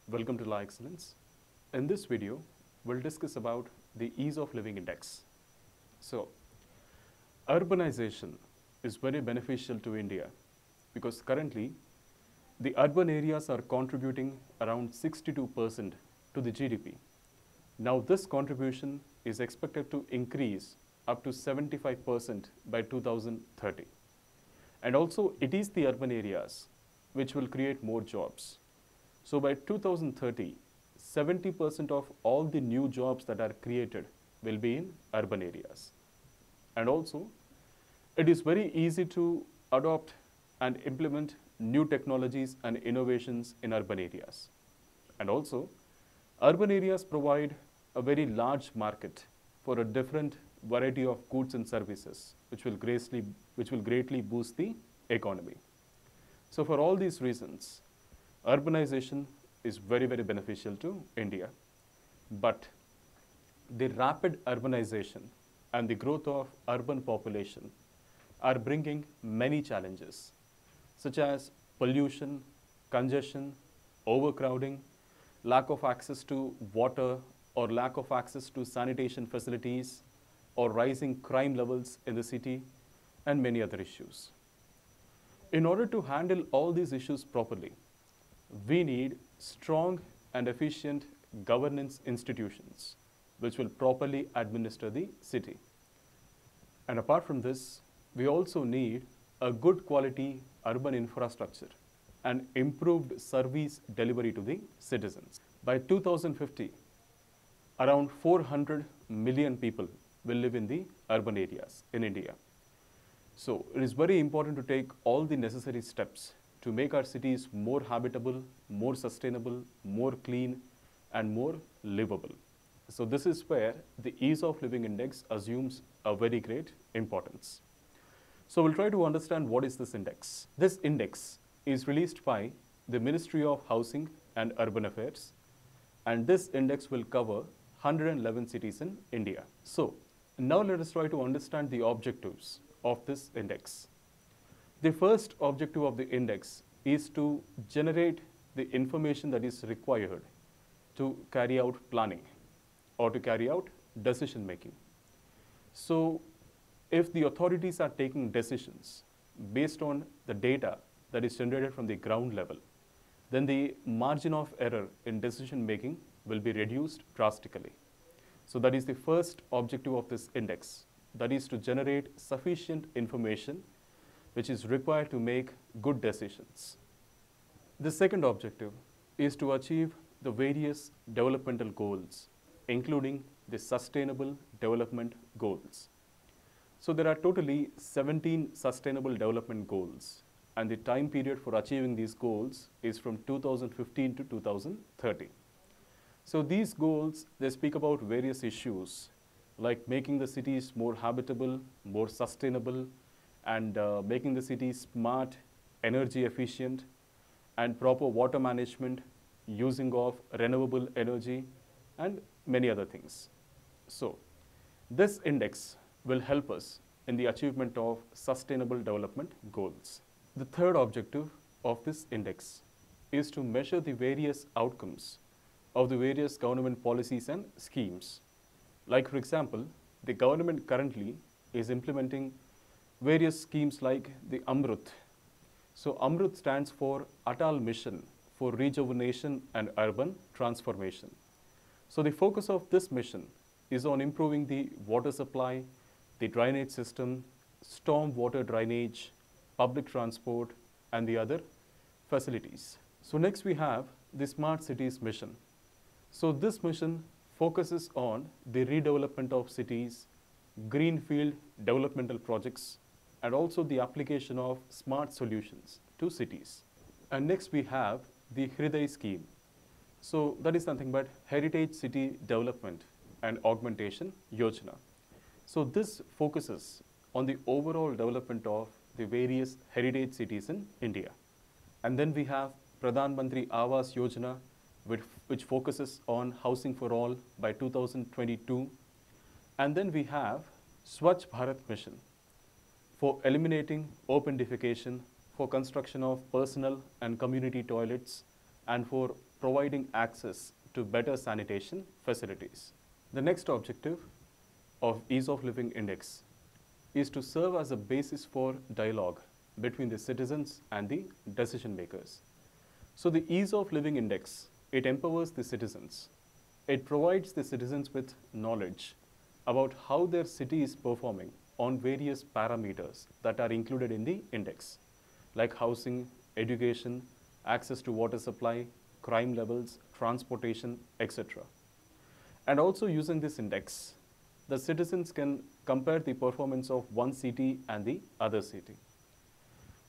welcome to La Excellence. In this video, we'll discuss about the ease of living index. So, urbanization is very beneficial to India because currently the urban areas are contributing around 62% to the GDP. Now this contribution is expected to increase up to 75% by 2030. And also it is the urban areas which will create more jobs. So by 2030, 70% of all the new jobs that are created will be in urban areas. And also, it is very easy to adopt and implement new technologies and innovations in urban areas. And also, urban areas provide a very large market for a different variety of goods and services, which will greatly boost the economy. So for all these reasons, urbanization is very, very beneficial to India. But the rapid urbanization and the growth of urban population are bringing many challenges, such as pollution, congestion, overcrowding, lack of access to water or lack of access to sanitation facilities, or rising crime levels in the city, and many other issues. In order to handle all these issues properly, we need strong and efficient governance institutions which will properly administer the city. And apart from this, we also need a good quality urban infrastructure and improved service delivery to the citizens. By 2050, around 400 million people will live in the urban areas in India. So it is very important to take all the necessary steps to make our cities more habitable, more sustainable, more clean, and more livable. So this is where the ease of living index assumes a very great importance. So we'll try to understand what is this index. This index is released by the Ministry of Housing and Urban Affairs, and this index will cover 111 cities in India. So now let us try to understand the objectives of this index. The first objective of the index is to generate the information that is required to carry out planning or to carry out decision making. So if the authorities are taking decisions based on the data that is generated from the ground level, then the margin of error in decision making will be reduced drastically. So that is the first objective of this index, that is to generate sufficient information which is required to make good decisions. The second objective is to achieve the various developmental goals, including the Sustainable Development Goals. So there are totally 17 Sustainable Development Goals, and the time period for achieving these goals is from 2015 to 2030. So these goals, they speak about various issues like making the cities more habitable, more sustainable, and making the cities smart, energy efficient, and proper water management, using of renewable energy, and many other things. So this index will help us in the achievement of sustainable development goals. The third objective of this index is to measure the various outcomes of the various government policies and schemes. Like for example, the government currently is implementing various schemes like the Amrut. So Amrut stands for Atal Mission for Rejuvenation and Urban Transformation. So the focus of this mission is on improving the water supply, the drainage system, storm water drainage, public transport, and the other facilities. So next we have the Smart Cities Mission. So this mission focuses on the redevelopment of cities, greenfield developmental projects, and also the application of smart solutions to cities. And next we have the Hriday scheme. So that is nothing but Heritage City Development and Augmentation Yojana. So this focuses on the overall development of the various heritage cities in India. And then we have Pradhan Mantri Awas Yojana, which focuses on housing for all by 2022. And then we have Swachh Bharat Mission for eliminating open defecation, for construction of personal and community toilets, and for providing access to better sanitation facilities. The next objective of Ease of Living Index is to serve as a basis for dialogue between the citizens and the decision makers. So the Ease of Living Index, it empowers the citizens. It provides the citizens with knowledge about how their city is performing on various parameters that are included in the index, like housing, education, access to water supply, crime levels, transportation, etc. And also using this index, the citizens can compare the performance of one city and the other city.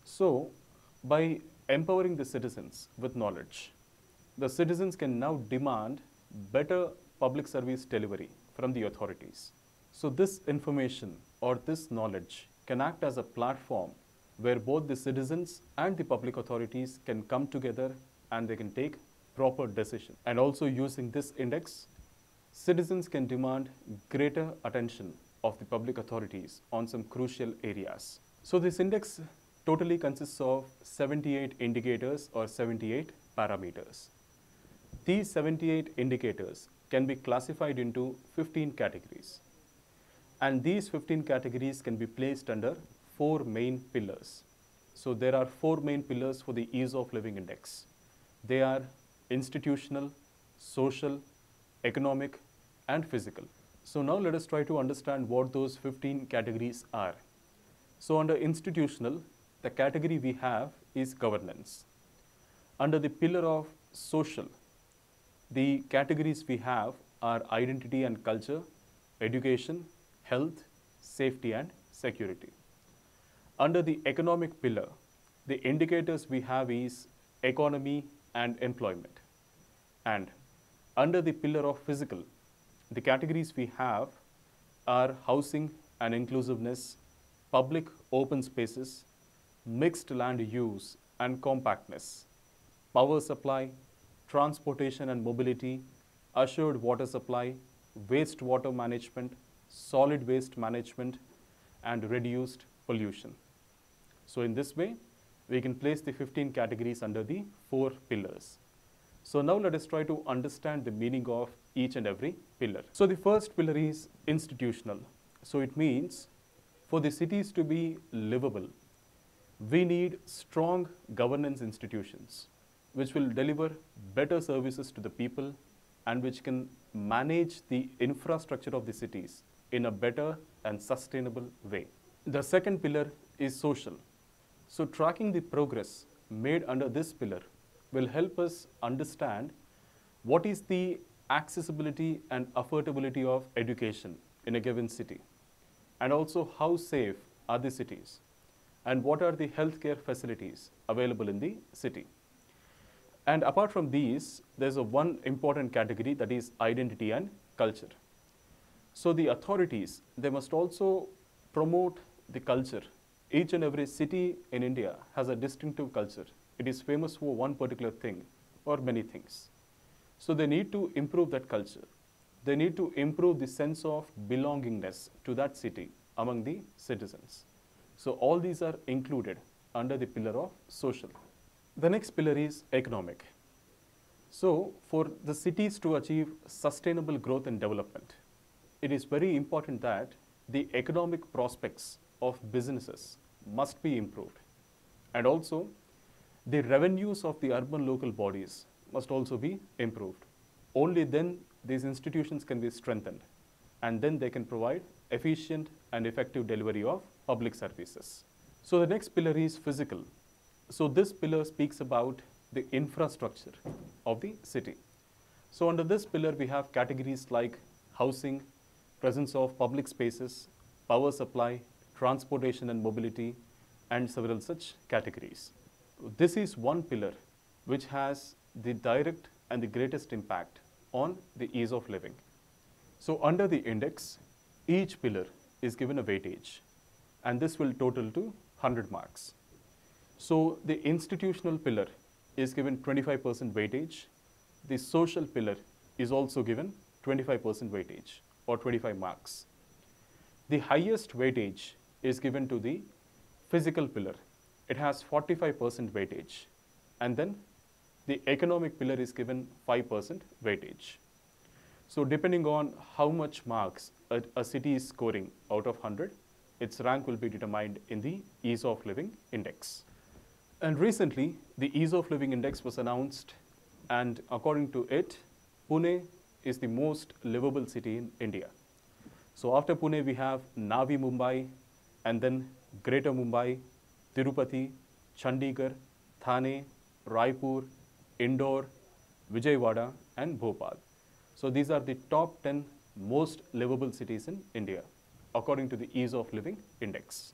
So, by empowering the citizens with knowledge, the citizens can now demand better public service delivery from the authorities. So this information or this knowledge can act as a platform where both the citizens and the public authorities can come together and they can take proper decisions. And also using this index, citizens can demand greater attention of the public authorities on some crucial areas. So this index totally consists of 78 indicators or 78 parameters. These 78 indicators can be classified into 15 categories. And these 15 categories can be placed under 4 main pillars. So there are 4 main pillars for the Ease of Living Index. They are institutional, social, economic, and physical. So now let us try to understand what those 15 categories are. So under institutional, the category we have is governance. Under the pillar of social, the categories we have are identity and culture, education, health, safety, and security. Under the economic pillar, the indicators we have is economy and employment. And under the pillar of physical, the categories we have are housing and inclusiveness, public open spaces, mixed land use and compactness, power supply, transportation and mobility, assured water supply, wastewater management, solid waste management, and reduced pollution. So in this way, we can place the 15 categories under the 4 pillars. So now let us try to understand the meaning of each and every pillar. So the first pillar is institutional. So it means for the cities to be livable, we need strong governance institutions which will deliver better services to the people and which can manage the infrastructure of the cities in a better and sustainable way. The second pillar is social. So tracking the progress made under this pillar will help us understand what is the accessibility and affordability of education in a given city, and also how safe are the cities, and what are the healthcare facilities available in the city. And apart from these, there's one important category, that is identity and culture. So the authorities, they must also promote the culture. Each and every city in India has a distinctive culture. It is famous for one particular thing or many things. So they need to improve that culture. They need to improve the sense of belongingness to that city among the citizens. So all these are included under the pillar of social. The next pillar is economic. So for the cities to achieve sustainable growth and development, it is very important that the economic prospects of businesses must be improved. And also, the revenues of the urban local bodies must also be improved. Only then these institutions can be strengthened, and then they can provide efficient and effective delivery of public services. So the next pillar is physical. So this pillar speaks about the infrastructure of the city. So under this pillar, we have categories like housing, presence of public spaces, power supply, transportation and mobility, and several such categories. This is one pillar which has the direct and the greatest impact on the ease of living. So under the index, each pillar is given a weightage, and this will total to 100 marks. So the institutional pillar is given 25% weightage. The social pillar is also given 25% weightage or 25 marks. The highest weightage is given to the physical pillar. It has 45% weightage. And then the economic pillar is given 5% weightage. So depending on how much marks a city is scoring out of 100, its rank will be determined in the Ease of Living Index. And recently, the Ease of Living Index was announced, and according to it, Pune is the most livable city in India. So after Pune, we have Navi Mumbai, and then Greater Mumbai, Tirupati, Chandigarh, Thane, Raipur, Indore, Vijayawada, and Bhopal. So these are the top 10 most livable cities in India, according to the Ease of Living Index.